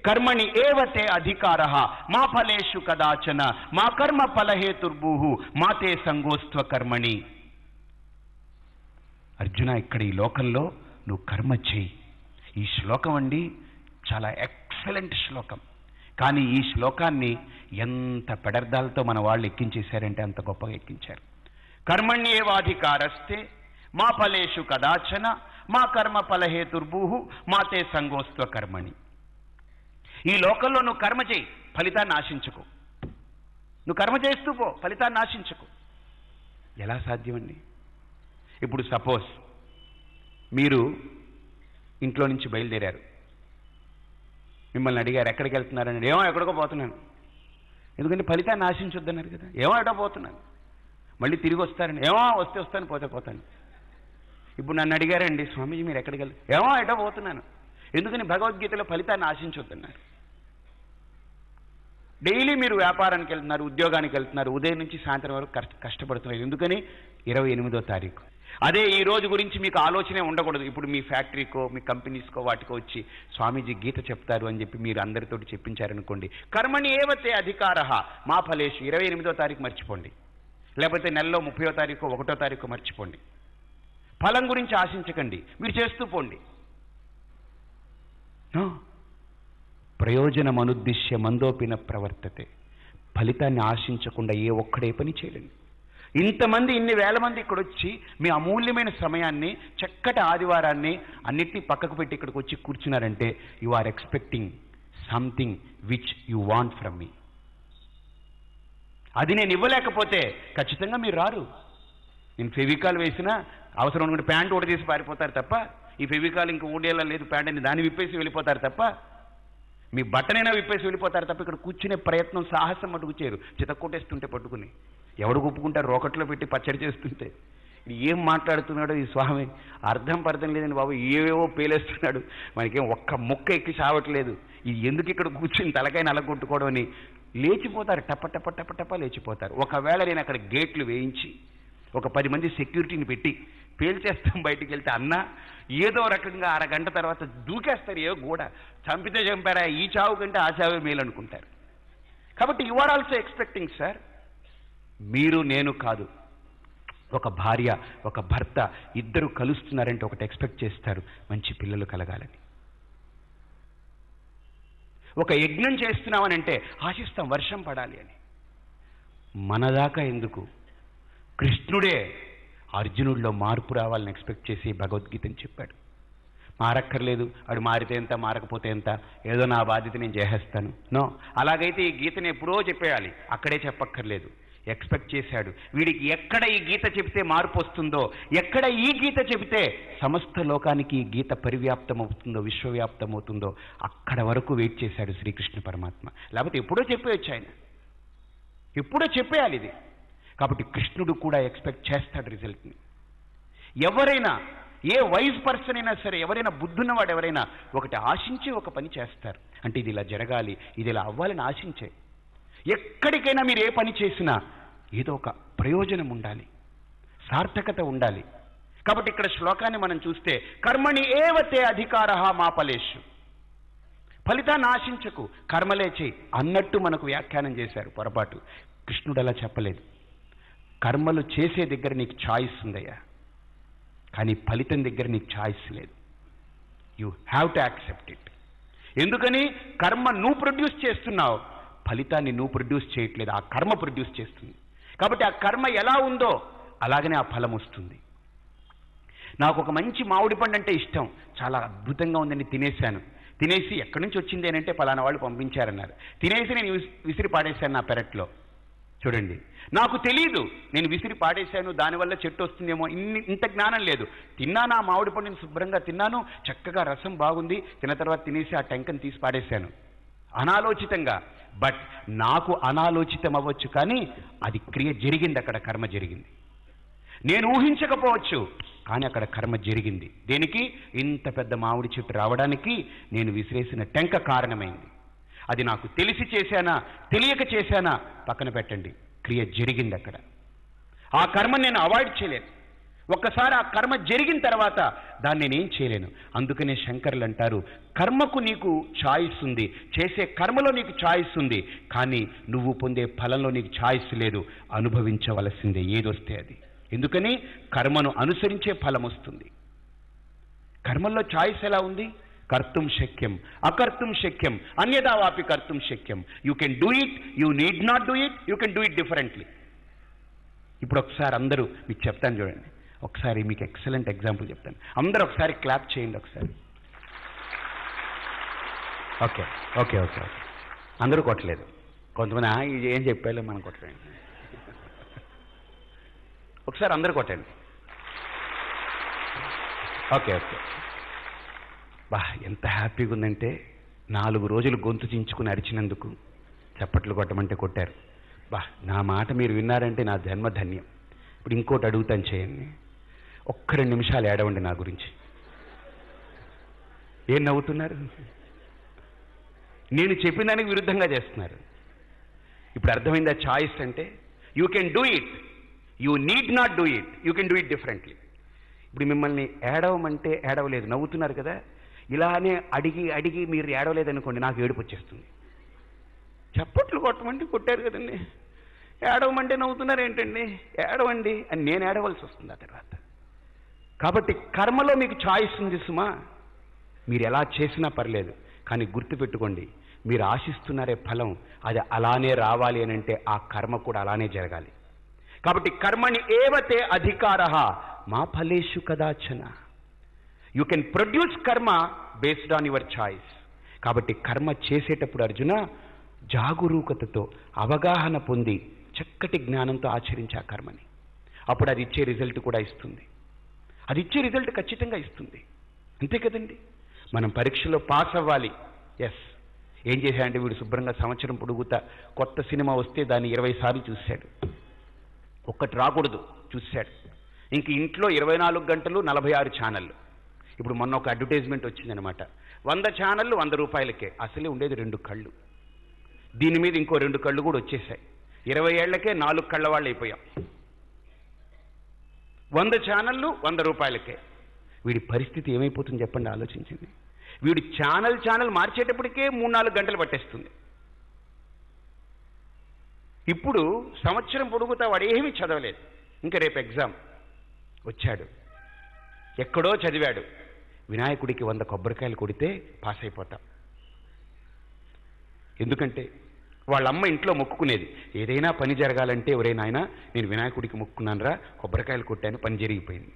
కర్మణి ఏవతే అధికారః మా ఫలేషు కదాచన మా కర్మ ఫలహేతుర్భూః మాతే సంగోస్త్వ కర్మణి. అర్జున, ఇక్కడ ఈ లోకంలో నువ్వు కర్మ చేయి. ఈ శ్లోకం అండి చాలా ఎక్సలెంట్ శ్లోకం. కానీ ఈ శ్లోకాన్ని ఎంత పెడర్థాలతో మన వాళ్ళు ఎక్కించేశారంటే అంత గొప్పగా ఎక్కించారు. కర్మణ్యేవాధికారస్తే మా ఫలేషు కదాచన మా కర్మ ఫలహేతుర్భూః మాతే సంగోస్త్వ కర్మణి. ఈ లోకంలో నువ్వు కర్మ చేయి, ఫలితాన్ని ఆశించుకో. నువ్వు కర్మ చేస్తూ పో, ఫలితాన్ని ఆశించుకో. ఎలా సాధ్యమండి? ఇప్పుడు సపోజ్ మీరు ఇంట్లో నుంచి బయలుదేరారు, మిమ్మల్ని అడిగారు ఎక్కడికి వెళ్తున్నారని. ఏమో ఎక్కడికో పోతున్నాను. ఎందుకంటే ఫలితాన్ని ఆశించొద్దన్నారు కదా. ఏమో ఎటో పోతున్నాను, మళ్ళీ తిరిగి వస్తారని. ఏమో వస్తే వస్తాను, పోతే పోతాను. ఇప్పుడు నన్ను అడిగారండి, స్వామీజీ మీరు ఎక్కడికి వెళ్ళి, ఏమో ఎటో పోతున్నాను. ఎందుకని భగవద్గీతలో ఫలితాన్ని ఆశించొద్దన్నారు. డైలీ మీరు వ్యాపారానికి వెళ్తున్నారు, ఉద్యోగానికి వెళ్తున్నారు, ఉదయం నుంచి సాయంత్రం వరకు కష్టపడుతున్నారు. ఎందుకని 28వ తారీఖు. అదే ఈ రోజు గురించి మీకు ఆలోచనే ఉండకూడదు. ఇప్పుడు మీ ఫ్యాక్టరీకో మీ కంపెనీస్కో వాటికో వచ్చి స్వామీజీ గీత చెప్తారు అని చెప్పి మీరు అందరితోటి చెప్పించారనుకోండి. కర్మణి ఏవతే అధికారః మా ఫలేషు 28వ తారీఖు మర్చిపోండి, లేకపోతే నెలలో 30వ తారీఖు 1వ తారీఖు మర్చిపోండి. ఫలం గురించి ఆశించకండి, మీరు చేస్తూ పోండి. ప్రయోజనం అనుద్దిశ్య మందోపిన ప్రవర్తతే. ఫలితాన్ని ఆశించకుండా ఏ ఒక్కడే పని చేయలేండి. ఇంతమంది ఇన్ని వేల మంది ఇక్కడ వచ్చి మీ అమూల్యమైన సమయాన్ని, చక్కటి ఆదివారాన్ని అన్నిటినీ పక్కకు పెట్టి ఇక్కడికి వచ్చి కూర్చున్నారంటే you are expecting something which you want from me. అది నేను ఇవ్వలేకపోతే ఖచ్చితంగా మీరు రారు. నేను ఫెవికాల్ వేసినా అవసరం అనుకుంటే ప్యాంట్ ఒకటి తీసి పారిపోతారు తప్ప, ఈ ఫెవికాల్ ఇంకా ఊడేలా లేదు ప్యాంట్ అని దాన్ని విప్పేసి వెళ్ళిపోతారు తప్ప, మీ బట్టనైనా విప్పేసి వెళ్ళిపోతారు తప్ప ఇక్కడ కూర్చునే ప్రయత్నం సాహసం మటుకు చేయరు. చితక్కొట్టేస్తుంటే పట్టుకుని ఎవడు ఒప్పుకుంటారు? రోకట్లో పెట్టి పచ్చడి చేస్తుంటే ఏం మాట్లాడుతున్నాడో ఈ స్వామి అర్థం పర్థం లేదని బాబు, ఏవేవో పేలేస్తున్నాడు, మనకేం ఒక్క ముక్క ఎక్కి చావట్లేదు, ఇది ఎందుకు ఇక్కడ కూర్చుని తలకాయ నలగొట్టుకోవడం అని లేచిపోతారు. టప టప టప టప లేచిపోతారు. ఒకవేళ నేను అక్కడ గేట్లు వేయించి ఒక 10 మంది సెక్యూరిటీని పెట్టి పేల్చేస్తాం బయటికి వెళ్తే అన్నా ఏదో రకంగా అరగంట తర్వాత దూకేస్తారు. ఏ గోడ చంపితే చంపారా, ఈ చావు కంటే ఆ చావే మేలు అనుకుంటారు. కాబట్టి you are also expecting sir. మీరు నేను కాదు, ఒక భార్య ఒక భర్త ఇద్దరు కలుస్తున్నారంటే ఒకటి ఎక్స్పెక్ట్ చేస్తారు, మంచి పిల్లలు కలగాలని. ఒక యజ్ఞం చేస్తున్నామనంటే ఆశిస్తాం వర్షం పడాలి అని. మనదాకా ఎందుకు, కృష్ణుడే అర్జునుడిలో మార్పు రావాలని ఎక్స్పెక్ట్ చేసి భగవద్గీతని చెప్పాడు. మారక్కర్లేదు, వాడు మారితే ఎంత మారకపోతే ఎంత, ఏదో నా బాధ్యత నేను చేసేస్తాను. నో, అలాగైతే ఈ గీతని ఎప్పుడో చెప్పేయాలి, అక్కడే చెప్పక్కర్లేదు. ఎక్స్పెక్ట్ చేశాడు వీడికి ఎక్కడ ఈ గీత చెబితే మార్పు వస్తుందో, ఎక్కడ ఈ గీత చెబితే సమస్త లోకానికి ఈ గీత పరివ్యాప్తం అవుతుందో, విశ్వవ్యాప్తం అవుతుందో అక్కడ వరకు వెయిట్ చేశాడు శ్రీకృష్ణ పరమాత్మ. లేకపోతే ఎప్పుడో చెప్పేయచ్చు, ఆయన ఎప్పుడో చెప్పేయాలి ఇది. కాబట్టి కృష్ణుడు కూడా ఎక్స్పెక్ట్ చేస్తాడు రిజల్ట్ని. ఎవరైనా ఏ వైజ్ పర్సన్ అయినా సరే, ఎవరైనా బుద్ధున్నవాడు ఎవరైనా ఒకటి ఆశించి ఒక పని చేస్తారు. అంటే ఇది ఇలా జరగాలి, ఇది ఇలా అవ్వాలని ఆశించే. ఎక్కడికైనా మీరు ఏ పని చేసినా ఏదో ఒక ప్రయోజనం ఉండాలి, సార్థకత ఉండాలి. కాబట్టి ఇక్కడ శ్లోకాన్ని మనం చూస్తే కర్మణి ఏవతే అధికారః మా ఫలేషు. ఫలితాన్ని ఆశించకు, కర్మలే చేయి అన్నట్టు మనకు వ్యాఖ్యానం చేశారు. పొరపాటు, కృష్ణుడు అలా చెప్పలేదు. కర్మలు చేసే దగ్గర నీకు ఛాయిస్ ఉందయ్యా, కానీ ఫలితం దగ్గర నీకు ఛాయిస్ లేదు. You have to accept it. ఎందుకని? కర్మ నువ్వు ప్రొడ్యూస్ చేస్తున్నావు, ఫలితాన్ని నువ్వు ప్రొడ్యూస్ చేయట్లేదు, ఆ కర్మ ప్రొడ్యూస్ చేస్తుంది. కాబట్టి ఆ కర్మ ఎలా ఉందో అలాగనే ఆ ఫలం వస్తుంది. నాకు ఒక మంచి మామిడి పండు అంటే ఇష్టం, చాలా అద్భుతంగా ఉందని తినేశాను. తినేసి ఎక్కడి నుంచి వచ్చింది అని అంటే పలానా వాళ్ళు పంపించారన్నారు. తినేసి నేను విసిరి పాడేశాను నా పెరట్లో. చూడండి, నాకు తెలియదు, నేను విసిరి పాడేశాను, దానివల్ల చెట్టు వస్తుందేమో, ఇంత జ్ఞానం లేదు. తిన్నాను, ఆ మామిడి పండుని శుభ్రంగా తిన్నాను, చక్కగా రసం బాగుంది, తిన్న తర్వాత తినేసి ఆ టెంకను తీసి పాడేశాను అనాలోచితంగా. బట్ నాకు అనాలోచితం అవ్వచ్చు, కానీ అది క్రియ జరిగింది, అక్కడ కర్మ జరిగింది. నేను ఊహించకపోవచ్చు, కానీ అక్కడ కర్మ జరిగింది. దేనికి? ఇంత పెద్ద మామిడి చెట్టు రావడానికి నేను విసిరేసిన టెంక కారణమైంది. అది నాకు తెలిసి చేశానా తెలియక చేశానా పక్కన పెట్టండి, క్రియ జరిగింది అక్కడ. ఆ కర్మ నేను అవాయిడ్ చేయలేదు. ఒక్కసారి ఆ కర్మ జరిగిన తర్వాత దాన్ని నేనేం చేయలేను. అందుకనే శంకర్లు అంటారు, కర్మకు నీకు ఛాయిస్ ఉంది, చేసే కర్మలో నీకు ఛాయిస్ ఉంది, కానీ నువ్వు పొందే ఫలంలో నీకు ఛాయిస్ లేదు, అనుభవించవలసిందే ఏదొస్తే అది. ఎందుకని కర్మను అనుసరించే ఫలం వస్తుంది. కర్మల్లో ఛాయిస్ ఎలా ఉంది? కర్తుం శక్యం, అకర్తుం శక్యం, అన్యదా వాపి కర్తుం శక్యం. You can do it, you need not do it, you can do it differently. ఇప్పుడు ఒకసారి అందరూ మీకు చెప్తాను చూడండి, ఒకసారి మీకు ఎక్సలెంట్ ఎగ్జాంపుల్ చెప్తాను. అందరూ ఒకసారి క్లాప్ చేయండి ఒకసారి. ఓకే ఓకే ఓకే ఓకే అందరూ కొట్టలేదు, కొంతమంది ఇది ఏం చెప్పాలో మనం కొట్టలేదు. ఒకసారి అందరూ కొట్టండి. Okay okay. బా ఎంత హ్యాపీగా ఉందంటే 4 రోజులు గొంతు చించుకుని అరిచినందుకు చప్పట్లు కొట్టమంటే కొట్టారు. బా నా మాట మీరు విన్నారంటే నా జన్మ ధన్యం. ఇప్పుడు ఇంకోటి అడుగుతాను, చేయండి. ఒక్క 2 నిమిషాలు ఏడవండి నా గురించి. ఏం నవ్వుతున్నారు? నేను చెప్పిన దానికి విరుద్ధంగా చేస్తున్నారు. ఇప్పుడు అర్థమైందా చాయిస్ అంటే? You can do it, you need not do it, you can do it differently. ఇప్పుడు మిమ్మల్ని ఏడవమంటే ఏడవలేదు, నవ్వుతున్నారు కదా. ఇలానే అడిగి అడిగి మీరు ఏడవలేదనుకోండి, నాకు ఏడుపు వచ్చేస్తుంది. చప్పట్లు కొట్టమంటే కొట్టారు కదండి, ఏడవమంటే నవ్వుతున్నారు ఏంటండి, ఏడవండి అని నేను ఏడవలసి వస్తుంది ఆ తర్వాత. కాబట్టి కర్మలో మీకు ఛాయిస్ ఉంది సుమా, మీరు ఎలా చేసినా పర్లేదు. కానీ గుర్తుపెట్టుకోండి, మీరు ఆశిస్తున్నారే ఫలం, అది అలానే రావాలి అని అంటే ఆ కర్మ కూడా అలానే జరగాలి. కాబట్టి కర్మని ఏవతే అధికారః మా ఫలేషు కదాచన. యూ కెన్ ప్రొడ్యూస్ కర్మ బేస్డ్ ఆన్ యువర్ ఛాయిస్. కాబట్టి కర్మ చేసేటప్పుడు అర్జున జాగరూకతతో అవగాహన పొంది చక్కటి జ్ఞానంతో ఆచరించే ఆ కర్మని, అప్పుడు అది ఇచ్చే రిజల్ట్ కూడా ఇస్తుంది. అది ఇచ్చే రిజల్ట్ ఖచ్చితంగా ఇస్తుంది, అంతే కదండి. మనం పరీక్షలో పాస్ అవ్వాలి. ఎస్, ఏం చేశాడంటే వీడు శుభ్రంగా సంవత్సరం పొడుగుతా కొత్త సినిమా వస్తే దాన్ని 20 సార్లు చూశాడు, ఒక్కటి రాకూడదు చూశాడు. ఇంక ఇంట్లో 24 గంటలు 46 ఛానళ్ళు. ఇప్పుడు మొన్న ఒక అడ్వర్టైజ్మెంట్ వచ్చిందనమాట, 100 ఛానళ్ళు 100 రూపాయలకే. అసలే ఉండేది 2 కళ్ళు, దీని మీద ఇంకో 2 కళ్ళు కూడా వచ్చేసాయి. 20 ఏళ్లకే 4 కళ్ళ వాళ్ళు అయిపోయాం. 100 ఛానళ్ళు 100 రూపాయలకే. వీడి పరిస్థితి ఏమైపోతుంది చెప్పండి, ఆలోచించండి. వీడు ఛానల్ మార్చేటప్పటికే 3-4 గంటలు పట్టేస్తుంది. ఇప్పుడు సంవత్సరం పొడుగుతా వాడు ఏమీ చదవలేదు, ఇంకా రేపు ఎగ్జామ్. వచ్చాడు, ఎక్కడో చదివాడు, వినాయకుడికి 100 కొబ్బరికాయలు కొడితే పాస్ అయిపోతాం. ఎందుకంటే వాళ్ళమ్మ ఇంట్లో మొక్కుకునేది, ఏదైనా పని జరగాలంటే ఒరే నాయన నేను వినాయకుడికి మొక్కుకున్నాను రా, కొబ్బరికాయలు కొట్టాను, పని జరిగిపోయింది.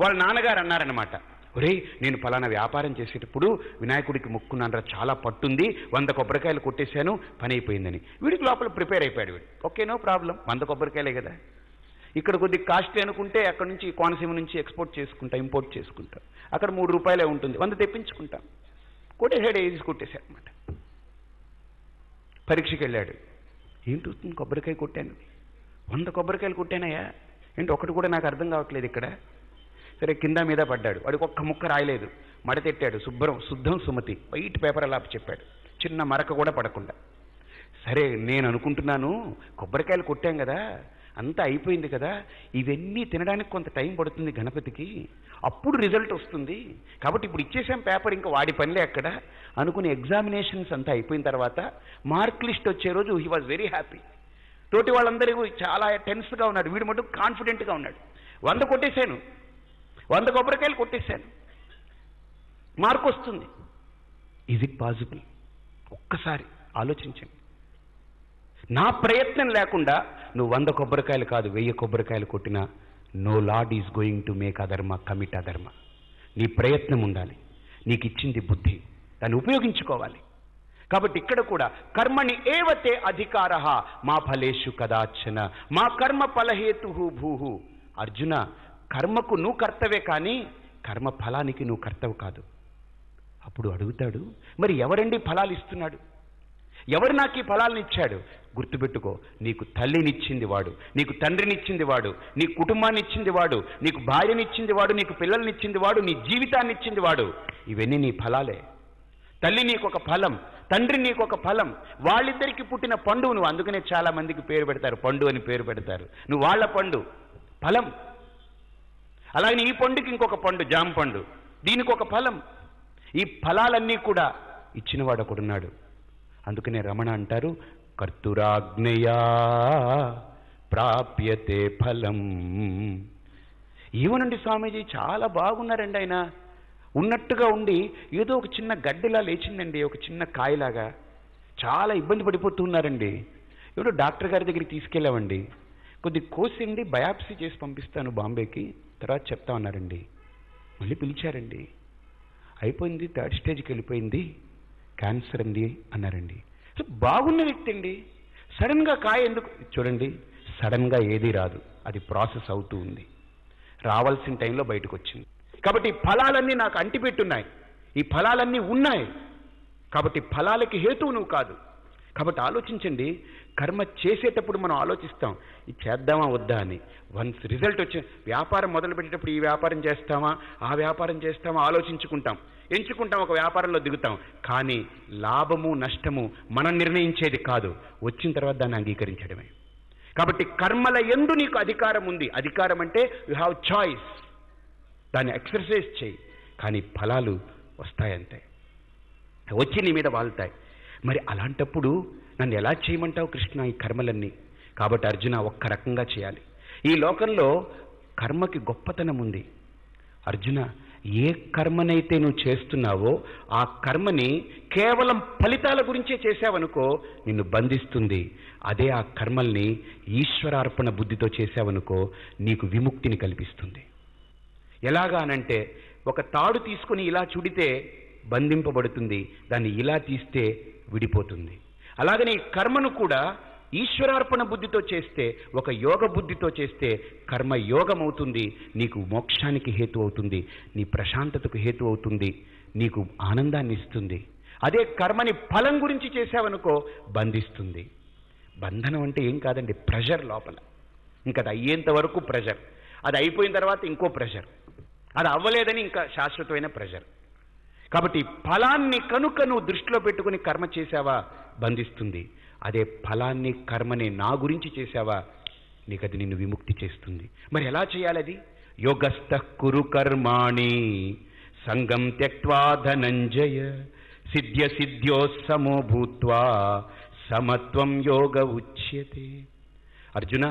వాళ్ళ నాన్నగారు అన్నారన్నమాట, ఒరే నేను ఫలానా వ్యాపారం చేసేటప్పుడు వినాయకుడికి మొక్కుకున్నాను రా, చాలా పట్టుంది, 100 కొబ్బరికాయలు కొట్టేశాను, పని అయిపోయిందని. వీడికి లోపల ప్రిపేర్ అయిపోయాడు. వీడు ఓకే నో ప్రాబ్లం, 100 కొబ్బరికాయలే కదా, ఇక్కడ కొద్ది కాస్ట్లీ అనుకుంటే అక్కడ నుంచి కోనసీమ నుంచి ఎక్స్పోర్ట్ చేసుకుంటా, ఇంపోర్ట్ చేసుకుంటా, అక్కడ 3 రూపాయలే ఉంటుంది, 100 తెప్పించుకుంటాం. కొట్టేసాడు, ఏది కొట్టేశాడు అనమాట. పరీక్షకి వెళ్ళాడు, ఏంటి కొబ్బరికాయ కొట్టాను, 100 కొబ్బరికాయలు కొట్టానయ్యా, ఏంటి ఒకటి కూడా నాకు అర్థం కావట్లేదు ఇక్కడ. సరే కింద మీద పడ్డాడు, వాడికి ఒక్క ముక్క రాయలేదు, మడతెట్టాడు, శుద్ధం సుమతి వైట్ పేపర్ అలా చెప్పాడు, చిన్న మరక కూడా పడకుండా. సరే నేను అనుకుంటున్నాను కొబ్బరికాయలు కొట్టాం కదా, అంతా అయిపోయింది కదా, ఇవన్నీ తినడానికి కొంత టైం పడుతుంది గణపతికి, అప్పుడు రిజల్ట్ వస్తుంది, కాబట్టి ఇప్పుడు ఇచ్చేసాం పేపర్, ఇంకా వాడి పనిలే అక్కడ అనుకుని ఎగ్జామినేషన్స్ అంతా అయిపోయిన తర్వాత మార్క్ లిస్ట్ వచ్చే రోజు హీ వాజ్ వెరీ హ్యాపీ. తోటి వాళ్ళందరూ చాలా టెన్స్గా ఉన్నాడు, వీడు మటుకు కాన్ఫిడెంట్గా ఉన్నాడు. 100 కొట్టేశాను, 100 కొబ్బరికాయలు కొట్టేశాను, మార్క్ వస్తుంది. Is it possible? ఒక్కసారి ఆలోచించండి. నా ప్రయత్నం లేకుండా నువ్వు 100 కొబ్బరికాయలు కాదు 1000 కొబ్బరికాయలు కొట్టినా no lord is going to make adharma commit adharma. నీ ప్రయత్నం ఉండాలి, నీకు ఇచ్చింది బుద్ధి, దాన్ని ఉపయోగించుకోవాలి. కాబట్టి ఇక్కడ కూడా కర్మణి ఏవతే అధికారః మా ఫలేషు కదాచన మా కర్మ ఫలహేతు భూహు. అర్జున, కర్మకు నువ్వు కర్తవే కానీ కర్మ ఫలానికి నువ్వు కర్తవు కాదు. అప్పుడు అడుగుతాడు, మరి ఎవరండి ఫలాలు ఇస్తున్నాడు, ఎవరు నాకు ఈ ఫలాలను ఇచ్చాడు? గుర్తుపెట్టుకో, నీకు తల్లినిచ్చింది వాడు, నీకు తండ్రినిచ్చింది వాడు, నీ కుటుంబాన్ని ఇచ్చింది వాడు, నీకు భార్యనిచ్చింది వాడు, నీకు పిల్లల్నిచ్చింది వాడు, నీ జీవితాన్ని ఇచ్చింది వాడు. ఇవన్నీ నీ ఫలాలే. తల్లి నీకొక ఫలం, తండ్రి నీకొక ఫలం, వాళ్ళిద్దరికి పుట్టిన పండు నువ్వు. అందుకనే చాలా మందికి పేరు పెడతారు, పండు అని పేరు పెడతారు. నువ్వు వాళ్ళ పండు, ఫలం. అలాగే ఈ పండుకి ఇంకొక పండు, జామ పండు, దీనికి ఒక ఫలం. ఈ ఫలాలన్నీ కూడా ఇచ్చినవాడు ఒకడున్నాడు. అందుకనే రమణ అంటారు, కర్తురాజ్ఞయా ప్రాప్యతే ఫలం. ఏమనండి స్వామీజీ, చాలా బాగున్నారండి ఆయన. ఉన్నట్టుగా ఉండి ఏదో ఒక చిన్న గడ్డిలా లేచిందండి, ఒక చిన్న కాయలాగా. చాలా ఇబ్బంది పడిపోతున్నారండి. ఎవడో డాక్టర్ గారి దగ్గరికి తీసుకెళ్ళామండి. కొద్ది కోసిండి బయాప్సీ చేసి పంపిస్తాను బాంబేకి, తర్వాత చెప్తామన్నారండి. మళ్ళీ పిలిచారండి. అయిపోయింది, 3rd స్టేజ్కి వెళ్ళిపోయింది, క్యాన్సర్ అండి అన్నారండి. సో బాగున్న వ్యక్తి అండి, సడన్గా కాయ ఎందుకు? చూడండి, సడన్గా ఏదీ రాదు, అది ప్రాసెస్ అవుతూ ఉంది. రావాల్సిన టైంలో బయటకు వచ్చింది. కాబట్టి ఫలాలన్నీ నాకు అంటిపెట్టున్నాయి, ఈ ఫలాలన్నీ ఉన్నాయి. కాబట్టి ఫలాలకి హేతువు నువ్వు కాదు. కాబట్టి ఆలోచించండి, కర్మ చేసేటప్పుడు మనం ఆలోచిస్తాం, ఇది చేద్దామా వద్దా అని. వన్స్ రిజల్ట్ వచ్చి వ్యాపారం మొదలు పెట్టేటప్పుడు ఈ వ్యాపారం చేస్తామా ఆ వ్యాపారం చేస్తామా ఆలోచించుకుంటాం, ఎంచుకుంటాం, ఒక వ్యాపారంలో దిగుతాం. కానీ లాభము నష్టము మనం నిర్ణయించేది కాదు, వచ్చిన తర్వాత దాన్ని అంగీకరించడమే. కాబట్టి కర్మల యందు నీకు అధికారం ఉంది. అధికారం అంటే యు హ్యావ్ చాయిస్, దాన్ని ఎక్సర్సైజ్ చేయి. కానీ ఫలాలు వస్తాయంతే, వచ్చి నీ మీద వాళ్తాయి. మరి అలాంటప్పుడు నన్ను ఎలా చేయమంటావు కృష్ణ ఈ కర్మలన్నీ? కాబట్టి అర్జున, ఒక్క రకంగా చేయాలి. ఈ లోకంలో కర్మకి గొప్పతనం ఉంది. అర్జున, ఏ కర్మనైతే నువ్వు చేస్తున్నావో ఆ కర్మని కేవలం ఫలితాల గురించే చేశావనుకో నిన్ను బంధిస్తుంది. అదే ఆ కర్మల్ని ఈశ్వరార్పణ బుద్ధితో చేశావనుకో నీకు విముక్తిని కల్పిస్తుంది. ఎలాగా అనంటే, ఒక తాడు తీసుకుని ఇలా చుడితే బంధింపబడుతుంది, దాన్ని ఇలా తీస్తే విడిపోతుంది. అలాగనే ఈ కర్మను కూడా ఈశ్వరార్పణ బుద్ధితో చేస్తే, ఒక యోగ బుద్ధితో చేస్తే కర్మ యోగం అవుతుంది, నీకు మోక్షానికి హేతు అవుతుంది, నీ ప్రశాంతతకు హేతు అవుతుంది, నీకు ఆనందాన్ని ఇస్తుంది. అదే కర్మని ఫలం గురించి చేశావనుకో బంధిస్తుంది. బంధనం అంటే ఏం కాదండి, ప్రెషర్ లోపల. ఇంకా అది అయ్యేంత వరకు ప్రెషర్, అది అయిపోయిన తర్వాత ఇంకో ప్రెషర్, అది అవ్వలేదని ఇంకా శాశ్వతమైన ప్రెషర్. కాబట్టి ఫలాన్ని కనుక నువ్వు దృష్టిలో పెట్టుకుని కర్మ చేశావా బంధిస్తుంది. అదే ఫలాన్ని కర్మని నా గురించి చేశావా నీకు అది నిన్ను విముక్తి చేస్తుంది. మరి ఎలా చేయాలి అది? యోగస్థః కురు కర్మాణి సంగం త్యక్త్వా ధనంజయ సిద్ధ్య సిద్ధ్యో సమో భూత్వా సమత్వం యోగ ఉచ్యతే. అర్జున,